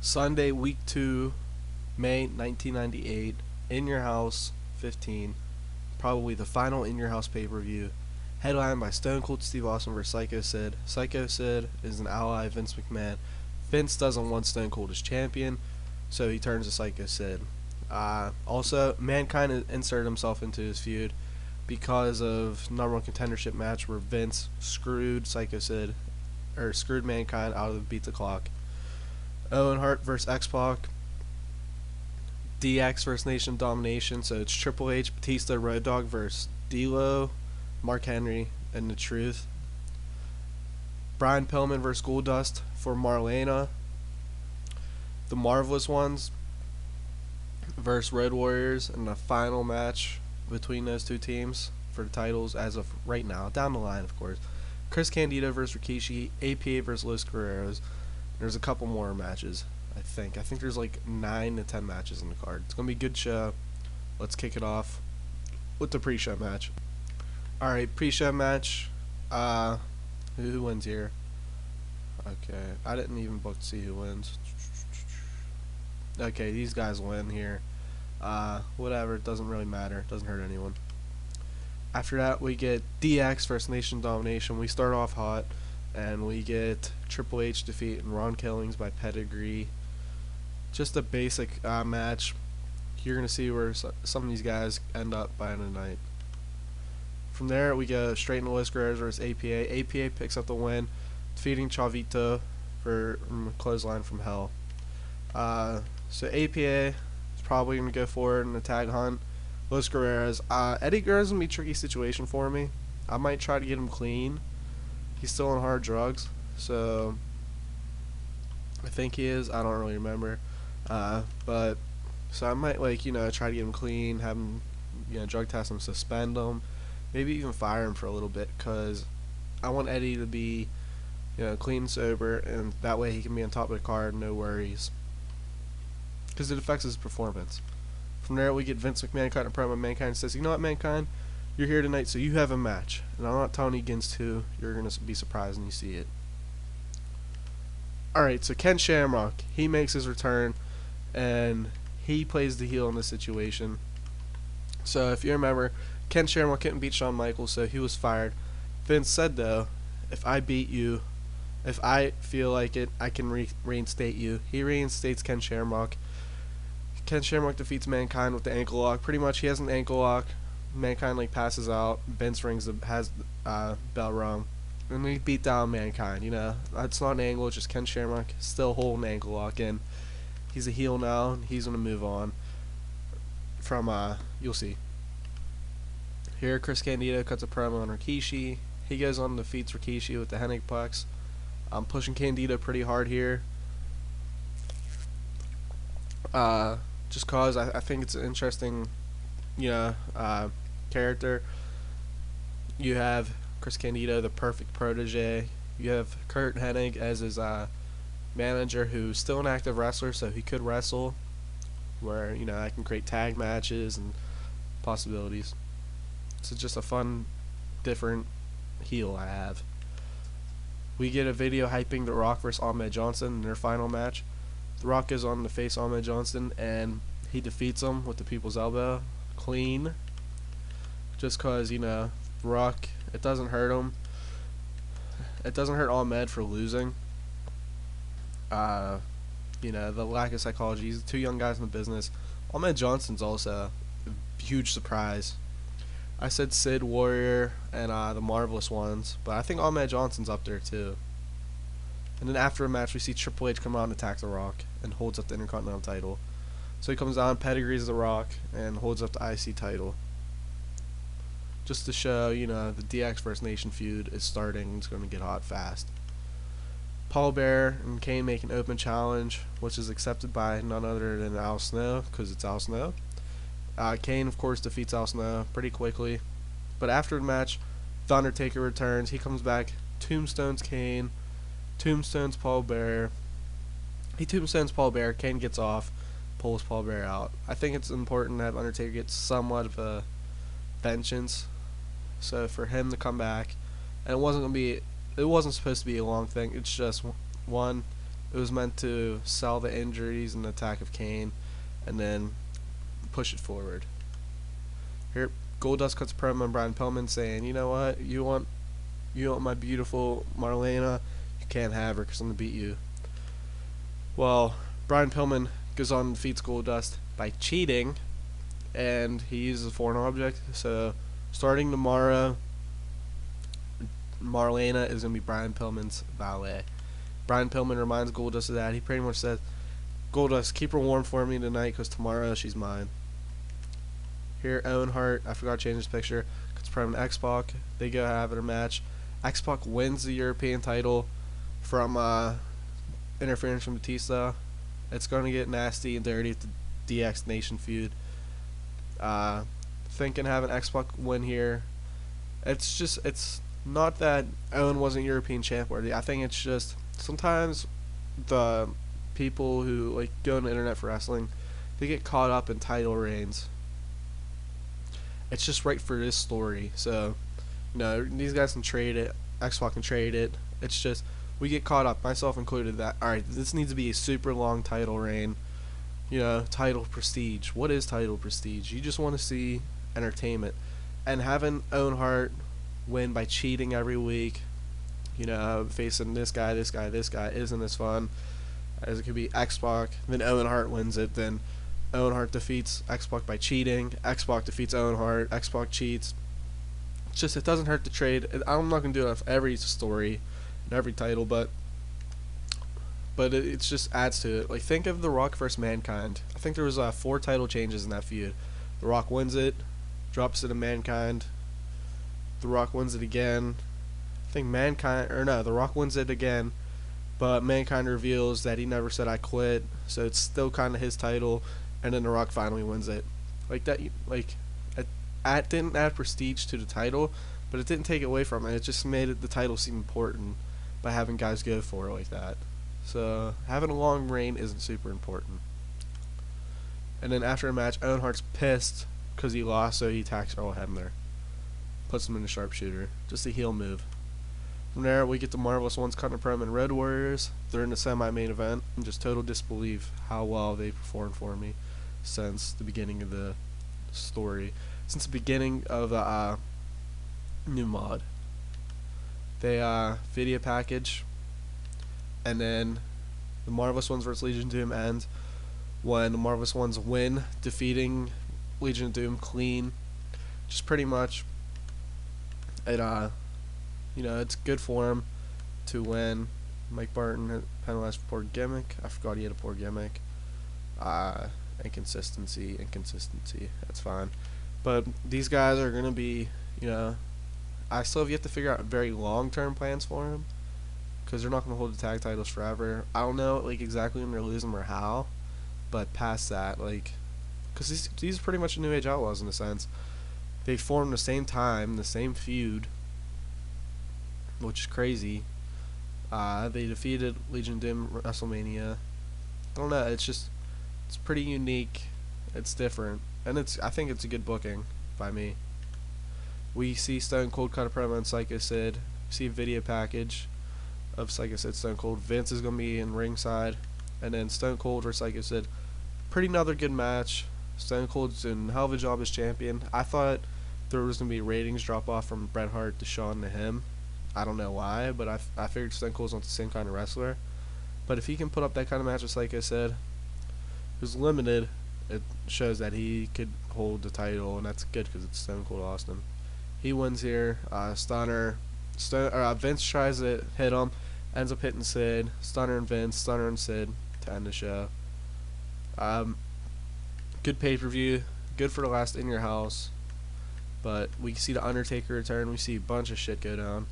Sunday, week 2, May 1998, In Your House 15, probably the final In Your House pay-per-view, headlined by Stone Cold Steve Austin vs. Psycho Sid. Psycho Sid is an ally of Vince McMahon. Vince doesn't want Stone Cold as champion, so he turns to Psycho Sid. Also, Mankind inserted himself into his feud because of number one contendership match where Vince screwed screwed Mankind out of the beat the clock. Owen Hart versus X-Pac, DX versus Nation Domination, so it's Triple H, Batista, Road Dogg versus D'Lo, Mark Henry, and The Truth. Brian Pillman versus Goldust for Marlena. The Marvelous Ones versus Road Warriors in the final match between those two teams for the titles as of right now. Down the line, of course. Chris Candido versus Rikishi, APA versus Los Guerreros. There's a couple more matches, I think. I think there's like 9 to 10 matches in the card. It's going to be a good show. Let's kick it off with the pre-show match. Alright, pre-show match. Who wins here? Okay, I didn't even book to see who wins. Okay, these guys win here. Whatever, it doesn't really matter. It doesn't hurt anyone. After that, we get DX versus Nation Domination. We start off hot, and we get Triple H defeat and Ron Killings by pedigree. Just a basic match. You're going to see where some of these guys end up by the end of the night. From there, we go straight into Los Guerreros versus APA. APA picks up the win, defeating Chavito for clothesline from hell. So APA is probably going to go forward in the tag hunt. Los Guerreros. Eddie Guerrero's going to be a tricky situation for me. I might try to get him clean. He's still on hard drugs, so I think he is. I don't really remember. But so I might try to get him clean, have him drug test him, suspend him, maybe even fire him for a little bit, because I want Eddie to be clean and sober, and that way he can be on top of the card, no worries, because it affects his performance. From there, we get Vince McMahon cutting a promo. Mankind says, "You know what, Mankind? You're here tonight, so you have a match. And I'm not telling you against who. You're going to be surprised when you see it." Alright, so Ken Shamrock, he makes his return, and he plays the heel in this situation. So if you remember, Ken Shamrock couldn't beat Shawn Michaels, so he was fired. Vince said, though, if I beat you, if I feel like it, I can reinstate you. He reinstates Ken Shamrock. Ken Shamrock defeats Mankind with the ankle lock. Pretty much, he has an ankle lock. Mankind passes out. Vince has bell rung, and he beat down Mankind. It's not an angle. It's just Ken Shamrock still holding the ankle lock in. He's a heel now, and he's gonna move on from you'll see. Here, Chris Candido cuts a promo on Rikishi. He goes on and defeats Rikishi with the Henigplex. I'm pushing Candido pretty hard here. Just cause I think it's an interesting, character. You have Chris Candido, the perfect protege. You have Kurt Hennig as his manager, who's still an active wrestler, so he could wrestle. Where I can create tag matches and possibilities. It's just a fun, different heel I have. We get a video hyping The Rock versus Ahmed Johnson in their final match. The Rock goes on to face Ahmed Johnson, and he defeats him with the People's Elbow, clean. Just cause The Rock, it doesn't hurt him. It doesn't hurt Ahmed for losing. The lack of psychology. He's 2 young guys in the business. Ahmed Johnson's also a huge surprise. I said Sid, Warrior, and the Marvelous Ones, but I think Ahmed Johnson's up there too. And then after a match, we see Triple H come out and attack The Rock and holds up the Intercontinental title. So he comes out, pedigrees The Rock, and holds up the IC title. Just to show, the DX vs. Nation feud is starting. It's going to get hot fast. Paul Bearer and Kane make an open challenge, which is accepted by none other than Al Snow, because it's Al Snow. Kane, of course, defeats Al Snow pretty quickly. But after the match, The Undertaker returns. He comes back, tombstones Kane, tombstones Paul Bearer. He tombstones Paul Bearer. Kane gets off, pulls Paul Bearer out. I think it's important to have Undertaker get somewhat of a vengeance. So for him to come back, and it wasn't supposed to be a long thing. It's just one. It It was meant to sell the injuries and the attack of Kane, and then push it forward. Here, Goldust cuts a promo on Brian Pillman saying, "You know what? You want my beautiful Marlena? You can't have her because I'm gonna beat you." Well, Brian Pillman goes on and defeats Goldust by cheating, and he uses a foreign object. So, starting tomorrow, Marlena is gonna be Brian Pillman's valet. Brian Pillman reminds Goldust of that. He pretty much says, "Goldust, keep her warm for me tonight, because tomorrow she's mine." Here, Owen Hart, I forgot to change his picture, cuts promo to X-Pac. They go have a match. X-Pac wins the European title from interference from Batista. It's going to get nasty and dirty at the DX Nation feud. Thinking having X-Pac win here, it's not that Owen wasn't European champ worthy. I think it's just sometimes the people who like go on the internet for wrestling, they get caught up in title reigns. It's just right for this story. So, these guys can trade it. X-Pac can trade it. It's just we get caught up, myself included, that alright, this needs to be a super long title reign. Title prestige. What is title prestige? You just want to see entertainment. And having Owen Hart win by cheating every week, facing this guy, isn't as fun as it could be X-Pac. Then Owen Hart wins it. Then Owen Hart defeats X-Pac by cheating. X-Pac defeats Owen Hart. X-Pac cheats. It's just, it doesn't hurt to trade. I'm not going to do it for every story and every title, but it just adds to it. Like, think of The Rock versus Mankind. I think there was 4 title changes in that feud. The Rock wins it, drops it to Mankind. The Rock wins it again. I think The Rock wins it again, but Mankind reveals that he never said "I quit," so it's still kind of his title. And then The Rock finally wins it. Like that, it didn't add prestige to the title, but it didn't take away from it. It just made the title seem important by having guys go for it like that. So having a long reign isn't super important. And then after a match, Owen Hart's pissed because he lost, so he attacks Earl Hebner. Puts him in the sharpshooter. Just a heel move. From there, we get the Marvelous Ones cutting a promo and Road Warriors. They're in the semi-main event. And just total disbelief how well they performed for me since the beginning of the story. Since the beginning of the new mod. They video package, and then the Marvelous Ones versus Legion of Doom ends when the Marvelous Ones win, defeating Legion of Doom clean. Just pretty much it it's good for him to win. Mike Barton penalized for poor gimmick. I forgot he had a poor gimmick. Inconsistency. That's fine. But these guys are gonna be, I still have yet to figure out very long-term plans for him, because they're not gonna hold the tag titles forever. I don't know exactly when they're losing them or how, but past that, because these are pretty much New Age Outlaws in a sense. They formed the same time, the same feud, which is crazy. They defeated Legion of Doom WrestleMania. I don't know. It's pretty unique. It's different, and I think it's a good booking by me. We see Stone Cold cut a promo on Psycho Sid. We see a video package of Psycho Sid, Stone Cold. Vince is gonna be in ringside, and then Stone Cold versus Psycho Sid. Pretty another good match. Stone Cold's doing a hell of a job as champion. I thought there was gonna be ratings drop off from Bret Hart to Shawn to him. I don't know why, but I figured Stone Cold's not the same kind of wrestler. But if he can put up that kind of match with, like I said, who's limited, it shows that he could hold the title, and that's good because it's Stone Cold Austin. He wins here. Stunner. Vince tries to hit him, ends up hitting Sid. Stunner and Vince, Stunner and Sid to end the show. Good pay-per-view. Good for the last In Your House. But we see the Undertaker return. We see a bunch of shit go down.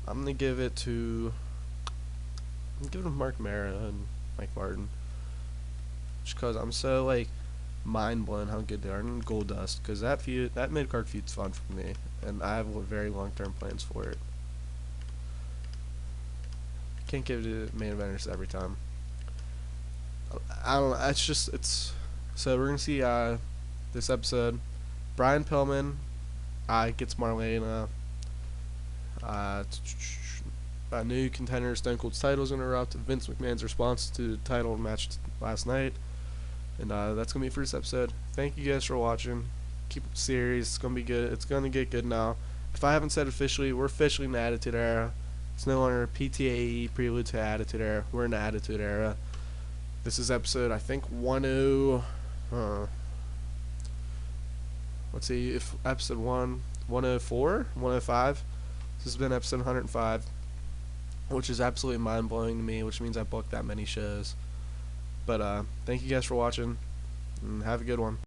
I'm gonna give it to Mark Mara and Mike Barton, just because I'm so mind blown how good they are. And Goldust, because that mid card feud's fun for me, and I have very long term plans for it. Can't give it to main eventers every time. I don't know. So we're gonna see this episode. Brian Pillman gets Marlena. new contender Stone Cold's titles interrupt, Vince McMahon's response to the title match last night, and that's gonna be it for this episode. Thank you guys for watching. Keep it serious. It's gonna be good. It's gonna get good now. If I haven't said officially, we're officially in the Attitude Era. It's no longer PTAE Prelude to Attitude Era. We're in the Attitude Era. This is episode, I think, 10. Let's see if episode 104, 105. This has been episode 105, which is absolutely mind blowing to me. Which means I booked that many shows. But thank you guys for watching, and have a good one.